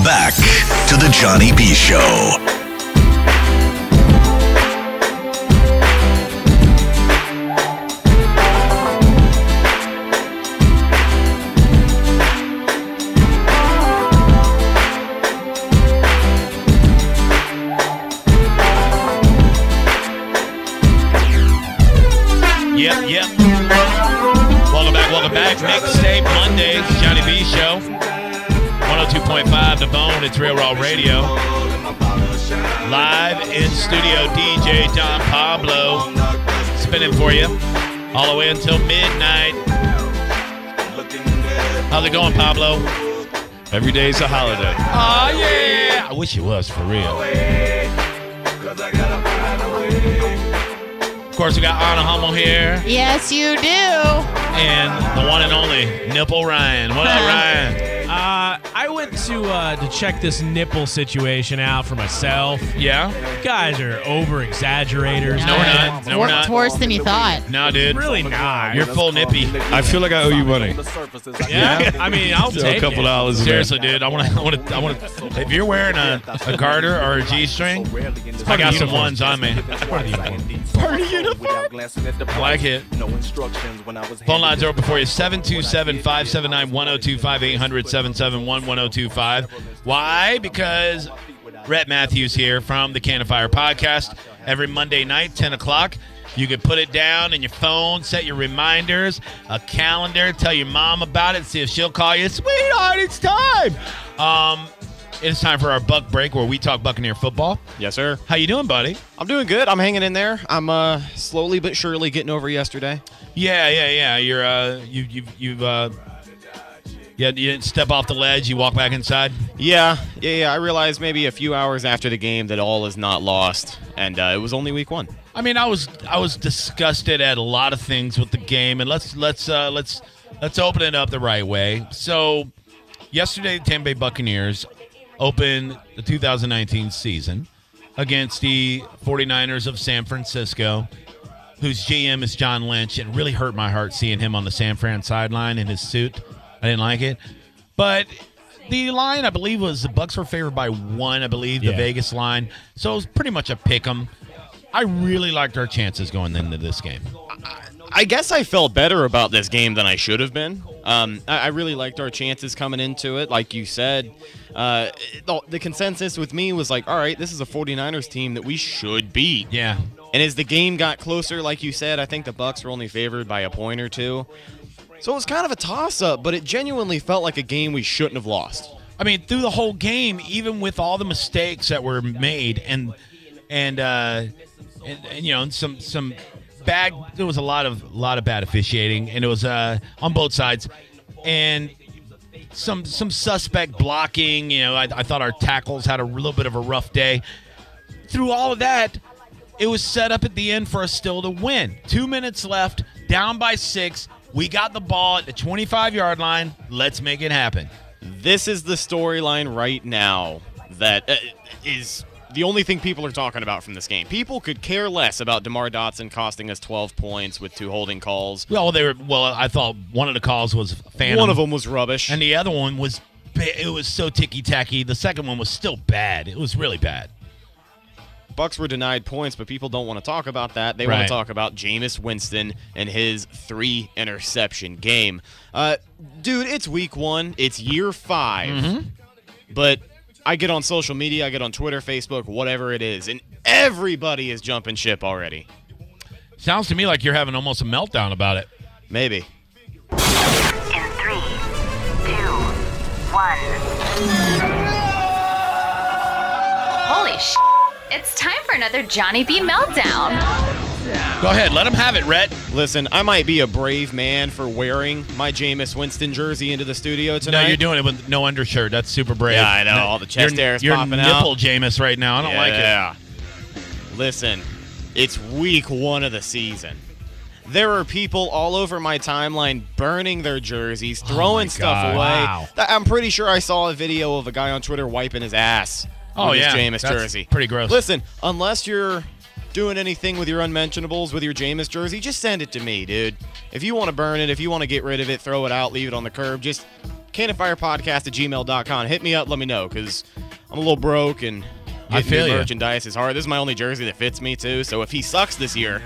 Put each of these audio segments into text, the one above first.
Welcome back to the Johnny B. Show. Yep. Welcome back. Mixtape Mondays, Johnny B. Show. 102.5 The Bone. It's Real Raw Radio. Live in studio, DJ Don Pablo spinning for you all the way until midnight. How's it going, Pablo? Every day's a holiday. Oh, yeah. I wish it was for real. Of course, we got Anna Hummel here. Yes, you do. And the one and only Nipple Ryan. What up, Ryan? I went to check this nipple situation out for myself. Yeah? You guys are over-exaggerators. No, we're not. No, we're not. It's worse than you thought. No, dude. Really not. You're full nippy. I feel like I owe you money. Yeah? I mean, I'll So take a couple it. dollars. Seriously, dude. I want to. If you're wearing a garter or a G-string, I got some ones on me. Party uniform. I like it. Phone lines are open for you. 727-579-1025, 800-771-1025. Why? Because Rhett Matthews here from the Can of Fire podcast. Every Monday night, 10 o'clock. You can put it down in your phone, set your reminders, a calendar, tell your mom about it, see if she'll call you. Sweetheart, it's time. It's time for our Bucs Break where we talk Buccaneer football. Yes, sir. How you doing, buddy? I'm doing good. I'm hanging in there. I'm slowly but surely getting over yesterday. Yeah. You're you didn't step off the ledge. You walk back inside. Yeah. I realized maybe a few hours after the game that all is not lost, and it was only week 1. I mean, I was disgusted at a lot of things with the game, and let's open it up the right way. So, yesterday, the Tampa Bay Buccaneers opened the 2019 season against the 49ers of San Francisco, whose GM is John Lynch. It really hurt my heart seeing him on the San Fran sideline in his suit. I didn't like it. But the line, I believe, was the Bucs were favored by 1, I believe, the Vegas line. So it was pretty much a pick 'em. I really liked our chances going into this game. I guess I felt better about this game than I should have been. I really liked our chances coming into it. Like you said, the consensus with me was like, all right, this is a 49ers team that we should beat. Yeah. And as the game got closer, like you said, I think the Bucs were only favored by a point or two. So it was kind of a toss-up, but it genuinely felt like a game we shouldn't have lost. I mean, through the whole game, even with all the mistakes that were made and you know, some bad. There was a lot of bad officiating, and it was on both sides, and some suspect blocking. You know, I thought our tackles had a little bit of a rough day. Through all of that, it was set up at the end for us still to win. 2 minutes left, down by 6. We got the ball at the 25-yard line. Let's make it happen. This is the storyline right now that is the only thing people are talking about from this game. People could care less about DeMar Dotson costing us 12 points with 2 holding calls. Well, I thought one of the calls was phantom. One of them was rubbish. And the other one was so ticky-tacky. The second one was still bad. It was really bad. Bucs were denied points, but people don't want to talk about that. They want to talk about Jameis Winston and his 3-interception game. Dude, it's week 1. It's year 5. Mm-hmm. But I get on social media, I get on Twitter, Facebook, whatever it is, and everybody is jumping ship already. Sounds to me like you're having almost a meltdown about it. Maybe. In 3, 2, 1. Holy sh! It's time for another Johnny B meltdown. Go ahead, let him have it, Rhett. Listen, I might be a brave man for wearing my Jameis Winston jersey into the studio tonight. No, you're doing it with no undershirt. That's super brave. Yeah, I know. All the chest hair is popping out. You're nipple Jameis right now. I don't like it. Yeah. Listen, it's week 1 of the season. There are people all over my timeline burning their jerseys, throwing stuff away. Wow. I'm pretty sure I saw a video of a guy on Twitter wiping his ass with his Jameis jersey. Pretty gross. Listen, unless you're doing anything with your unmentionables with your Jameis jersey, just send it to me, dude. If you want to burn it, if you want to get rid of it, throw it out, leave it on the curb, just cannonfirepodcast@gmail.com. Hit me up, let me know, because I'm a little broke and I feel getting you. merchandise is hard. This is my only jersey that fits me, too, so if he sucks this year,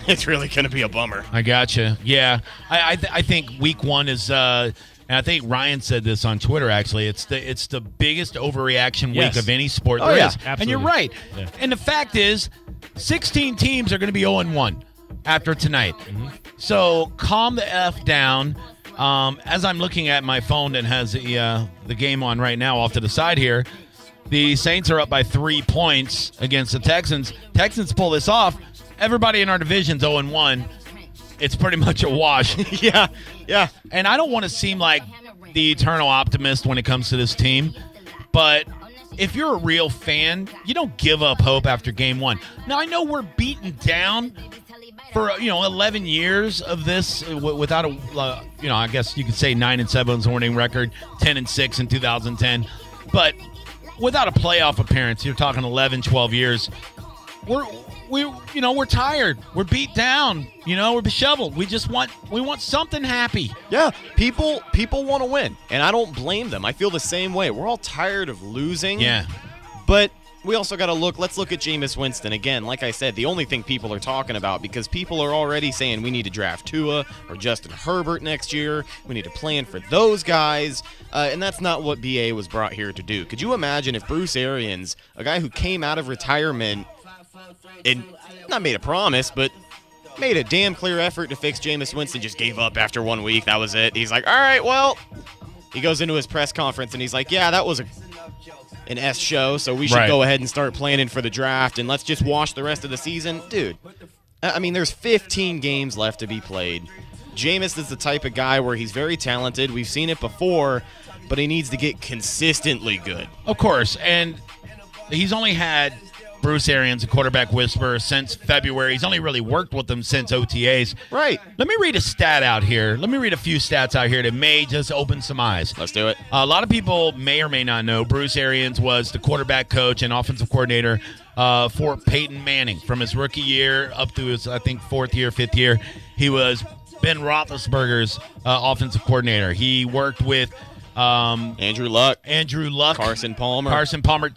it's really going to be a bummer. I gotcha. Yeah, I think week one is, and I think Ryan said this on Twitter. Actually, it's the biggest overreaction Yes. week of any sport Oh, there yeah, is. And you're absolutely. right. Yeah. And the fact is, 16 teams are going to be 0-1 after tonight. So calm the F down. As I'm looking at my phone that has the game on right now off to the side here, the Saints are up by 3 points against the Texans. Texans pull this off. Everybody in our division's 0-1. It's pretty much a wash. Yeah. And I don't want to seem like the eternal optimist when it comes to this team, but if you're a real fan, you don't give up hope after game one. Now, I know we're beaten down for 11 years of this without a I guess you could say 9-7's winning record, 10-6 in 2010, but without a playoff appearance, you're talking 11, 12 years. We're tired. We're beat down. We're disheveled. We want something happy. Yeah, people want to win, and I don't blame them. I feel the same way. We're all tired of losing. Yeah. But we also got to let's look at Jameis Winston. Again, like I said, the only thing people are talking about, because people are already saying we need to draft Tua or Justin Herbert next year. We need to plan for those guys. And that's not what BA was brought here to do. Could you imagine if Bruce Arians, a guy who came out of retirement and not made a promise, but made a damn clear effort to fix Jameis Winston, just gave up after 1 week? That was it. He's like, all right, well, he goes into his press conference and he's like, yeah, that was an S show, so we should Right. go ahead and start planning for the draft, and let's just wash the rest of the season. Dude, I mean, there's 15 games left to be played. Jameis is the type of guy where he's very talented. We've seen it before, but he needs to get consistently good. Of course, and he's only had Bruce Arians, a quarterback whisperer, since February. He's only really worked with them since OTAs. Right. Let me read a stat out here. Let me read a few stats out here that may just open some eyes. Let's do it. A lot of people may or may not know Bruce Arians was the quarterback coach and offensive coordinator for Peyton Manning from his rookie year up to his, I think, 4th year, 5th year. He was Ben Roethlisberger's offensive coordinator. He worked with Andrew Luck, Carson Palmer.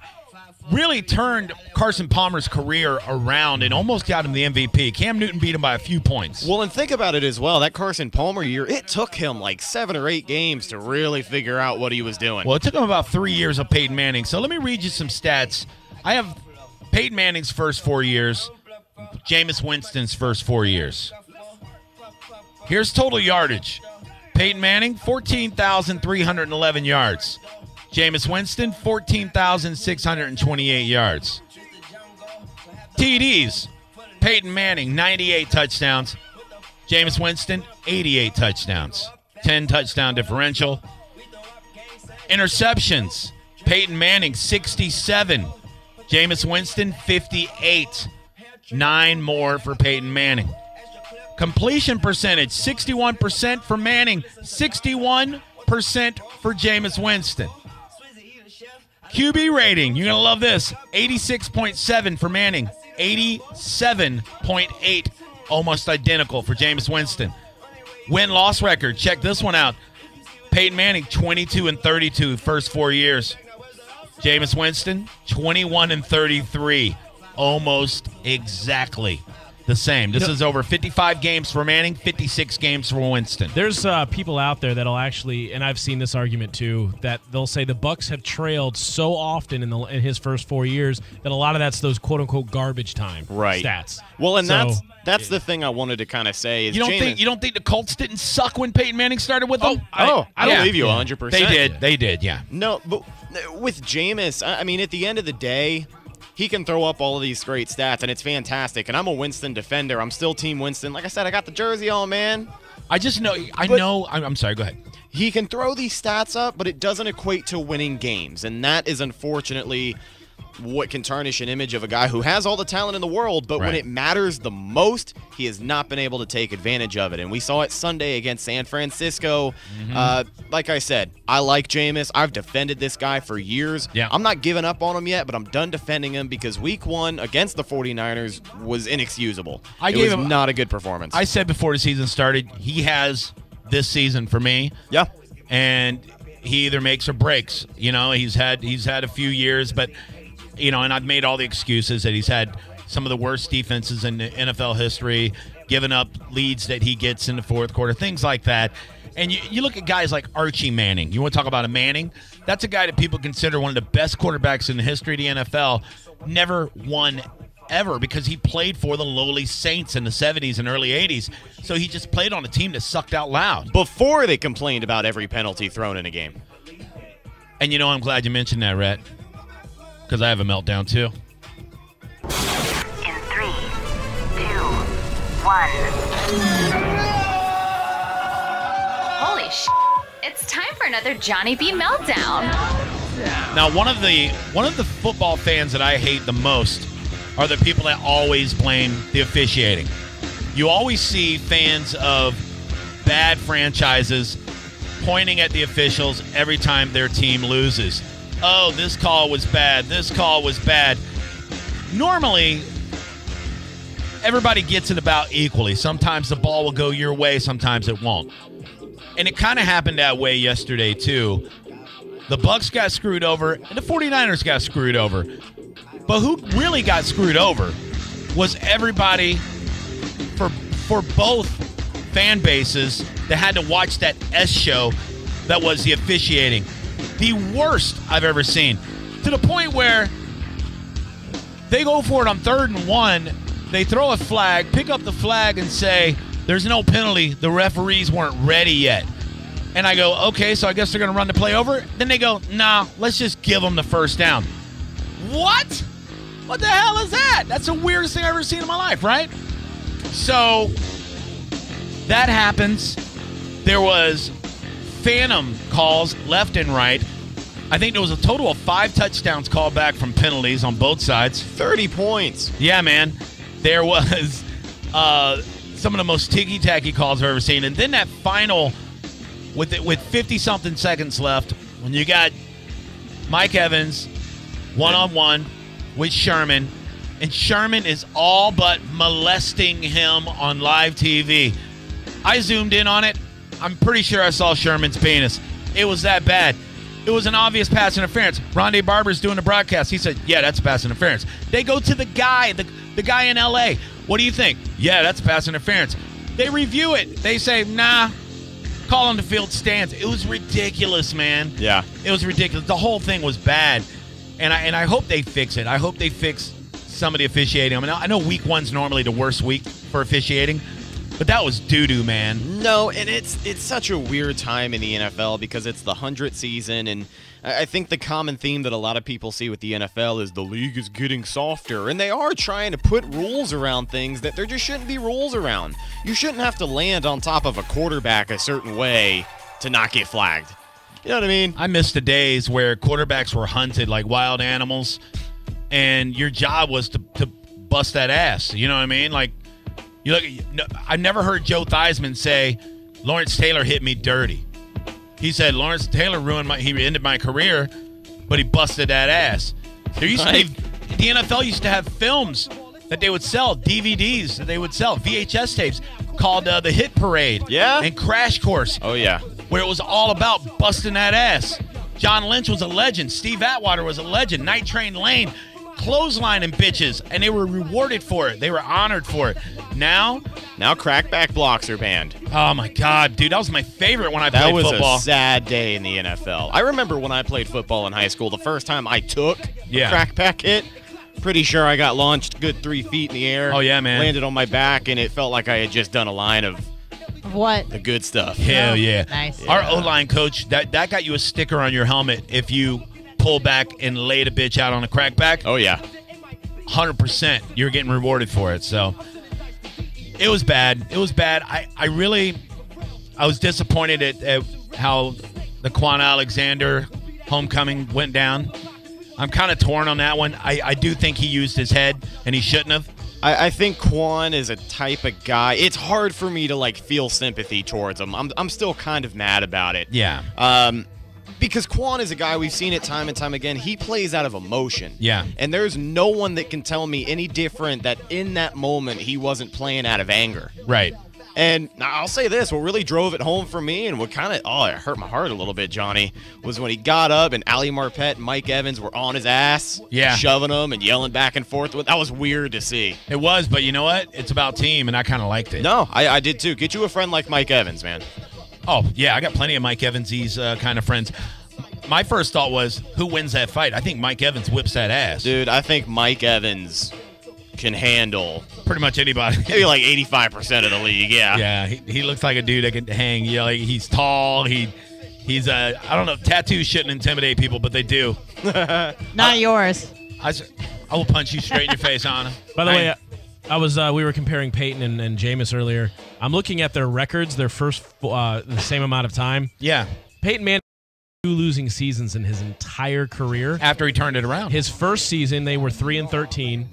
Really turned Carson Palmer's career around and almost got him the MVP. Cam Newton beat him by a few points. Well, and think about it as well. That Carson Palmer year, it took him like 7 or 8 games to really figure out what he was doing. Well, it took him about 3 years of Peyton Manning. So let me read you some stats. I have Peyton Manning's first 4 years, Jameis Winston's first 4 years. Here's total yardage. Peyton Manning, 14,311 yards. Jameis Winston, 14,628 yards. TDs, Peyton Manning, 98 touchdowns. Jameis Winston, 88 touchdowns. 10 touchdown differential. Interceptions, Peyton Manning, 67. Jameis Winston, 58. 9 more for Peyton Manning. Completion percentage, 61% for Manning, 61% for Jameis Winston. QB rating, you're going to love this, 86.7 for Manning, 87.8, almost identical for Jameis Winston. Win-loss record, check this one out. Peyton Manning, 22-32 first 4 years. Jameis Winston, 21-33, almost exactly the same. This is over 55 games for Manning, 56 games for Winston. There's people out there that'll actually, and I've seen this argument too, that they'll say the Bucs have trailed so often in his first 4 years that a lot of that's those quote unquote garbage time stats. Well, and So, that's the thing I wanted to kind of say is You don't think the Colts didn't suck when Peyton Manning started with them? I yeah. believe you 100%. They did, yeah. No, but with Jameis, I mean, at the end of the day, he can throw up all of these great stats, and it's fantastic. And I'm a Winston defender. I'm still Team Winston. Like I said, I got the jersey on, man. I'm sorry, go ahead. He can throw these stats up, but it doesn't equate to winning games. And that is unfortunately what can tarnish an image of a guy who has all the talent in the world, but when Right. it matters the most, he has not been able to take advantage of it. And we saw it Sunday against San Francisco. Like I said, I like Jameis. I've defended this guy for years. Yeah. I'm not giving up on him yet, but I'm done defending him because week 1 against the 49ers was inexcusable. It was not a good performance. I said before the season started, he has this season for me. Yeah. And he either makes or breaks. He's had a few years, but and I've made all the excuses that he's had some of the worst defenses in NFL history, giving up leads that he gets in the fourth quarter, things like that. And you look at guys like Archie Manning. You want to talk about a Manning? That's a guy that people consider one of the best quarterbacks in the history of the NFL. Never won ever because he played for the lowly Saints in the 70s and early 80s. So he just played on a team that sucked out loud. Before they complained about every penalty thrown in a game. And I'm glad you mentioned that, Rhett, because I have a meltdown too. In 3, 2, 1. Holy sh! It's time for another Johnny B meltdown. Now, one of the football fans that I hate the most are the people that always blame the officiating. You always see fans of bad franchises pointing at the officials every time their team loses. Oh, this call was bad. This call was bad. Normally, everybody gets it about equally. Sometimes the ball will go your way, sometimes it won't. And it kind of happened that way yesterday, too. The Bucs got screwed over, and the 49ers got screwed over. But who really got screwed over was everybody for both fan bases that had to watch that S show that was the officiating. The worst I've ever seen. To the point where they go for it on 3rd and 1. They throw a flag, pick up the flag, and say, there's no penalty. The referees weren't ready yet. And I go, okay, so I guess they're going to run the play over. Then they go, nah, let's just give them the first down. What? What the hell is that? That's the weirdest thing I've ever seen in my life, right? So that happens. There was phantom calls left and right. I think there was a total of 5 touchdowns called back from penalties on both sides. 30 points. Yeah, man. There was some of the most ticky-tacky calls I've ever seen. And then that final, with 50-something seconds left, when you got Mike Evans one-on-one with Sherman, and Sherman is all but molesting him on live TV. I zoomed in on it. I'm pretty sure I saw Sherman's penis. It was that bad. It was an obvious pass interference. Rondé Barber's doing the broadcast. He said, yeah, that's pass interference. They go to the guy, the guy in L.A. What do you think? Yeah, that's pass interference. They review it. They say, nah, call on the field stands. It was ridiculous, man. Yeah. It was ridiculous. The whole thing was bad. And I hope they fix it. I hope they fix some of the officiating. I mean, I know week 1's normally the worst week for officiating, but that was doo-doo, man. No, and it's such a weird time in the NFL because it's the 100th season, and I think the common theme that a lot of people see with the NFL is the league is getting softer, and they are trying to put rules around things that there just shouldn't be rules around. You shouldn't have to land on top of a quarterback a certain way to not get flagged. You know what I mean? I miss the days where quarterbacks were hunted like wild animals, and your job was to bust that ass. You know what I mean? Like, I never heard Joe Theismann say, Lawrence Taylor hit me dirty. He said, Lawrence Taylor he ended my career, but he busted that ass. There used to be, the NFL used to have films that they would sell, DVDs that they would sell, VHS tapes called The Hit Parade. Yeah? And Crash Course. Oh, yeah. Where it was all about busting that ass. John Lynch was a legend. Steve Atwater was a legend. Night Train Lane, clotheslining bitches, and they were rewarded for it. They were honored for it. Now crackback blocks are banned. Oh, my God, dude. That was my favorite when I played football. That was a sad day in the NFL. I remember when I played football in high school, the first time I took a crackback hit, pretty sure I got launched good 3 feet in the air. Oh, yeah, man. Landed on my back, and it felt like I had just done a line of what? The good stuff. Hell yeah. Nice. Our O-line coach, that got you a sticker on your helmet if you pull back and laid a bitch out on a crackback. Oh, yeah. 100%. You're getting rewarded for it. So it was bad. It was bad. I was disappointed at how the Quan Alexander homecoming went down. I'm kind of torn on that one. I do think he used his head, and he shouldn't have. I think Quan is a type of guy. It's hard for me to feel sympathy towards him. I'm still kind of mad about it. Yeah. Because Quan is a guy, we've seen it time and time again. He plays out of emotion. Yeah. And there's no one that can tell me any different that in that moment he wasn't playing out of anger. Right. And I'll say this, what really drove it home for me and what kind of, it hurt my heart a little bit, Johnny, was when he got up and Ali Marpet and Mike Evans were on his ass, shoving him and yelling back and forth. That was weird to see. It was, but you know what? It's about team, and I kind of liked it. No, I did too. Get you a friend like Mike Evans, man. Oh, yeah, I got plenty of Mike Evans-ese kind of friends. My first thought was, who wins that fight? I think Mike Evans whips that ass. Dude, I think Mike Evans can handle pretty much anybody. Maybe like 85% of the league, yeah. Yeah, he looks like a dude that can hang. You know, like he's tall. He's I don't know, tattoos shouldn't intimidate people, but they do. Not yours. I will punch you straight in your face, Anna. By the way, we were comparing Peyton and Jameis earlier. I'm looking at their records, their first the same amount of time. Yeah. Peyton Manning 2 losing seasons in his entire career. After he turned it around. His first season, they were 3-13.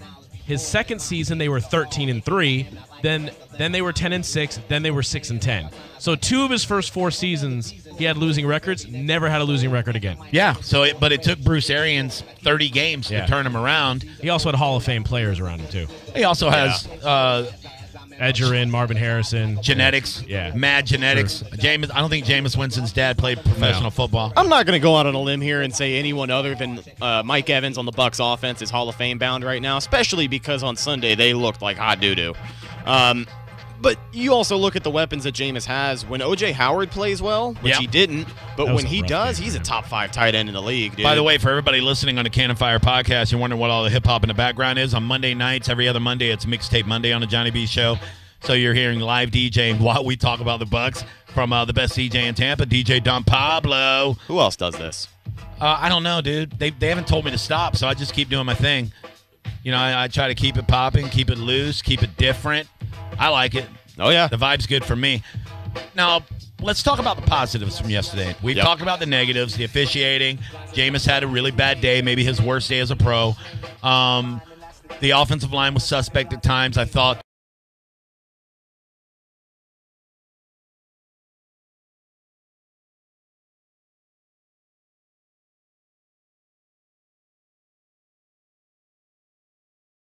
His second season, they were 13-3. Then they were 10-6. Then they were 6-10. So 2 of his first 4 seasons, he had losing records. Never had a losing record again. Yeah. But it took Bruce Arians 30 games to turn him around. He also had Hall of Fame players around him too. He also has Edgerrin, Marvin Harrison, genetics. Mad genetics. Sure. I don't think Jameis Winston's dad played professional football. I'm not going to go out on a limb here and say anyone other than Mike Evans on the Bucs offense is Hall of Fame bound right now, especially because on Sunday they looked like hot doo-doo. But you also look at the weapons that Jameis has. When O.J. Howard plays well, which he didn't, but when he does, he's a top 5 tight end in the league, dude. By the way, for everybody listening on the Cannon Fire podcast, you're wondering what all the hip-hop in the background is. On Monday nights, every other Monday, it's Mixtape Monday on the Johnny B Show. So you're hearing live DJing while we talk about the Bucs from the best DJ in Tampa, DJ Don Pablo. Who else does this? I don't know, dude. They haven't told me to stop, so I just keep doing my thing. You know, I try to keep it popping, keep it loose, keep it different. I like it. Oh, yeah. The vibe's good for me. Now, let's talk about the positives from yesterday. We've talked about the negatives, the officiating. Jameis had a really bad day, maybe his worst day as a pro. The offensive line was suspect at times, I thought.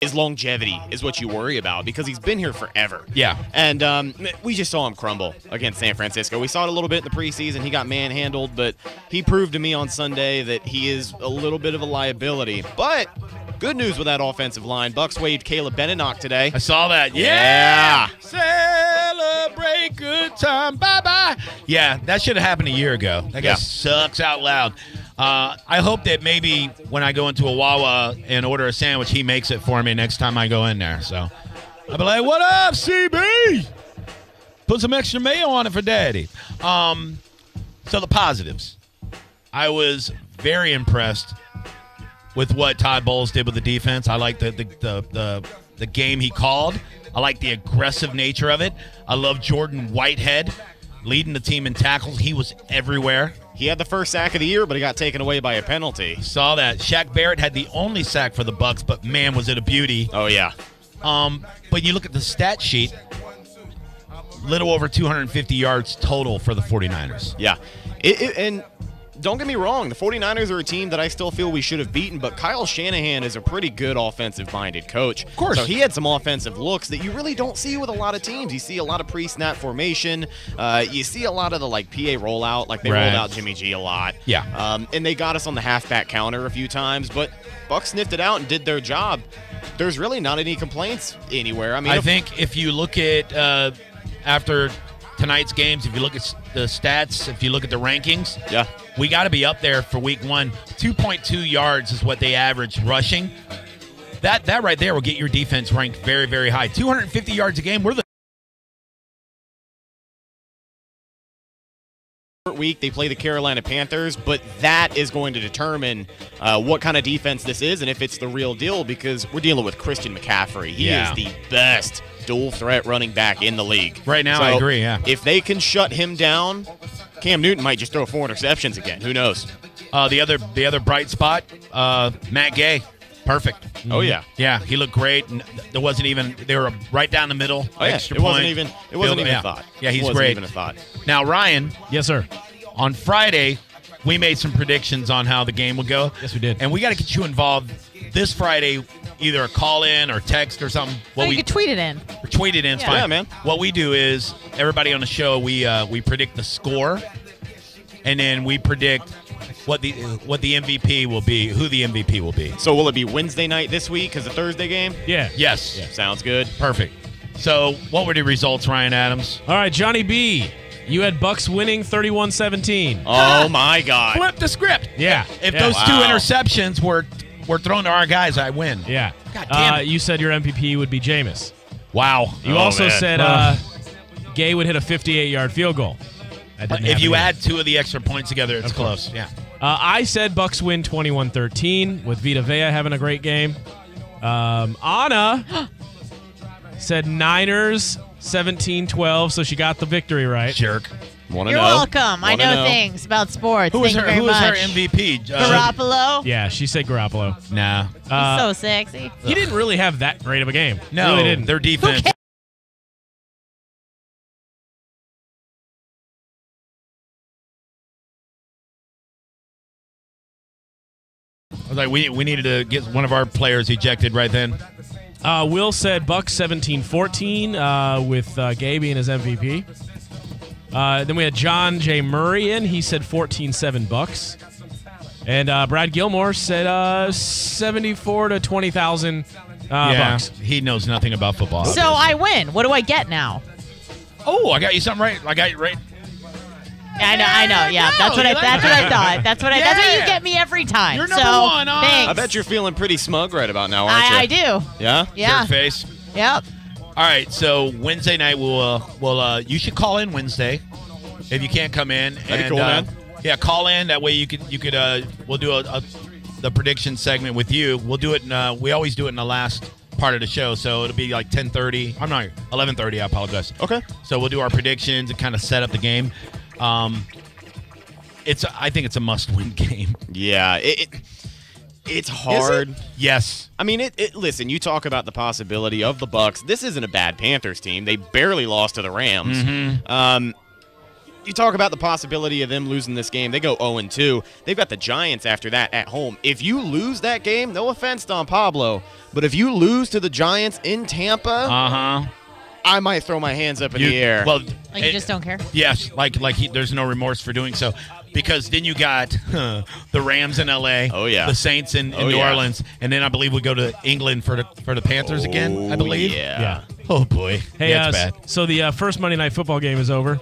His longevity is what you worry about because he's been here forever. Yeah. And we just saw him crumble against San Francisco. We saw it a little bit in the preseason. He got manhandled, but he proved to me on Sunday that he is a little bit of a liability. But good news with that offensive line. Bucs waived Caleb Benenoch today. I saw that. Yeah. Celebrate good time. Bye-bye. Yeah, that should have happened a year ago. That guy sucks out loud. I hope that maybe when I go into a Wawa and order a sandwich, he makes it for me next time I go in there. So I'll be like, what up, CB? Put some extra mayo on it for Daddy. So the positives. I was very impressed with what Todd Bowles did with the defense. I like the game he called. I like the aggressive nature of it. I love Jordan Whitehead leading the team in tackles. He was everywhere. He had the first sack of the year, but he got taken away by a penalty. Saw that. Shaq Barrett had the only sack for the Bucs, but man, was it a beauty. Oh, yeah. But you look at the stat sheet, little over 250 yards total for the 49ers. Yeah. And don't get me wrong, the 49ers are a team that I still feel we should have beaten, but Kyle Shanahan is a pretty good offensive-minded coach. Of course. So he had some offensive looks that you really don't see with a lot of teams. You see a lot of pre-snap formation. You see a lot of the, PA rollout. Like, they rolled out Jimmy G a lot. Yeah. And they got us on the halfback counter a few times, but Bucs sniffed it out and did their job. There's really not any complaints anywhere. I think if you look at after tonight's games, if you look at the stats, if you look at the rankings, we got to be up there for week 1. 2.2 yards is what they average rushing. That right there will get your defense ranked very, very high. 250 yards a game. We're the week. They play the Carolina Panthers, but that is going to determine what kind of defense this is and if it's the real deal, because we're dealing with Christian McCaffrey. He is the best dual threat running back in the league. Right now, I agree, If they can shut him down, Cam Newton might just throw 4 interceptions again. Who knows? The other bright spot, Matt Gay. Perfect. Oh, yeah. Yeah, he looked great. And they were right down the middle. Oh, yeah. Extra It wasn't point. even a thought. Yeah, he's wasn't great. Even a thought. Now, Ryan. Yes, sir. On Friday, we made some predictions on how the game would go. Yes, we did. And we got to get you involved this Friday either a call in or text or something. Well, you could tweet it in. Or tweet it in. It's fine. Yeah, man. What we do is everybody on the show we predict the score, and then we predict what the MVP will be, who the MVP will be. So will it be Wednesday night this week because the Thursday game? Yeah. Yes. Yeah, sounds good. Perfect. So what were the results, Ryan Adams? All right, Johnny B. You had Bucs winning 31-17. Oh my God. Flip the script. Yeah. If yeah. those two interceptions were thrown to our guys, I win. Yeah. God damn it. You said your MVP would be Jameis. Wow. You also said Gay would hit a 58-yard field goal. If you add two of the extra points together, it's close. Yeah. I said Bucs win 21-13 with Vita Vea having a great game. Anna said Niners 17-12, so she got the victory right. Jerk. You're welcome. I know things about sports. Who was Thank her you very much. MVP? Garoppolo. Yeah, she said Garoppolo. Nah. He's so sexy. He didn't really have that great of a game. No, really didn't. Their defense. I was like, we needed to get one of our players ejected right then. Will said Bucs 17-14 with Gay being his MVP. Then we had John J. Murray in. He said 14-7 Bucs. And Brad Gilmore said 74 to 20,000 Bucs. He knows nothing about football. So I win. What do I get now? Oh, I got you something right. I got you right. I know. Yeah, that's what I thought. That's what you get me every time. You're number one. Thanks. I bet you're feeling pretty smug right about now, aren't you? I do. Yeah? Yeah. Jerk face. Yep. All right, so Wednesday night you should call in Wednesday if you can't come in. That'd be cool, man. Yeah, call in. That way you could we'll do the prediction segment with you. We'll do it. We always do it in the last part of the show, so it'll be like 10:30. I'm not 11:30. I apologize. Okay. So we'll do our predictions and kind of set up the game. I think it's a must-win game. Yeah, it's hard. Is it? Yes. I mean, listen, you talk about the possibility of the Bucs. This isn't a bad Panthers team. They barely lost to the Rams. Mm-hmm. You talk about the possibility of them losing this game. They go 0-2. They've got the Giants after that at home. If you lose that game, no offense, Don Pablo, but if you lose to the Giants in Tampa, I might throw my hands up in the air. Well, Like you just don't care? Yes, there's no remorse for doing so. Because then you got the Rams in L.A., the Saints in New Orleans, and then I believe we go to England for the Panthers again, I believe. Yeah. Oh, boy. Hey, it's bad. So the first Monday Night Football game is over.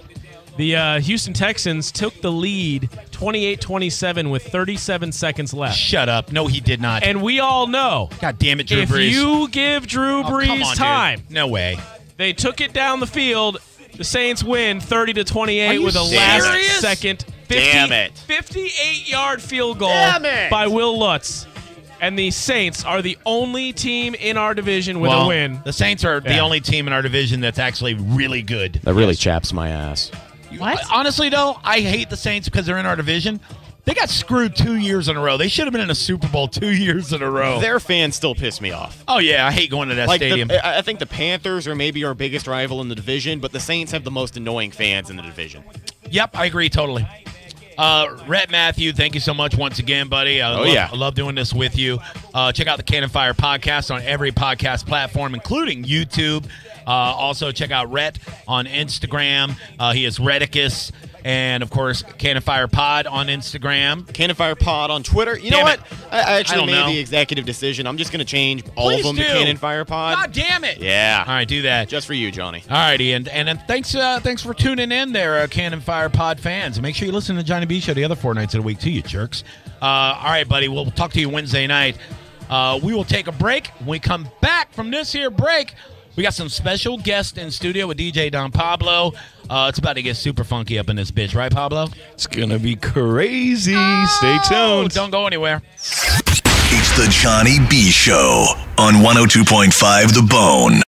The Houston Texans took the lead 28-27 with 37 seconds left. Shut up. No, he did not. And we all know. God damn it, Drew Brees. If you give Drew Brees come on, time. Dude. No way. They took it down the field. The Saints win 30-28 with a serious? last-second 58-yard field goal by Will Lutz. And the Saints are the only team in our division with a win. The Saints are the only team in our division that's actually really good. That really chaps my ass. What? Honestly, though, I hate the Saints because they're in our division. They got screwed 2 years in a row. They should have been in a Super Bowl 2 years in a row. Their fans still piss me off. Oh, yeah. I hate going to that stadium. I think the Panthers are maybe our biggest rival in the division, but the Saints have the most annoying fans in the division. Yep, I agree totally. Rhett Matthew, thank you so much once again, buddy. I love doing this with you. Check out the Cannon Fire podcast on every podcast platform, including YouTube. Also, check out Rhett on Instagram. He is Rheticus. And, of course, Cannon Fire Pod on Instagram. Cannon Fire Pod on Twitter. You know what? I actually made know. the executive decision. I'm just going to change all Please of them do. to Cannon Fire Pod. God damn it. Yeah. All right, do that. Just for you, Johnny. All righty, and thanks for tuning in there, Cannon Fire Pod fans. And make sure you listen to Johnny B Show the other 4 nights of the week, too, you jerks. All right, buddy, we'll talk to you Wednesday night. We will take a break. When we come back from this here break, we got some special guests in studio with DJ Don Pablo. It's about to get super funky up in this bitch, right, Pablo? It's going to be crazy. Stay tuned. Don't go anywhere. It's the Johnny B Show on 102.5 The Bone.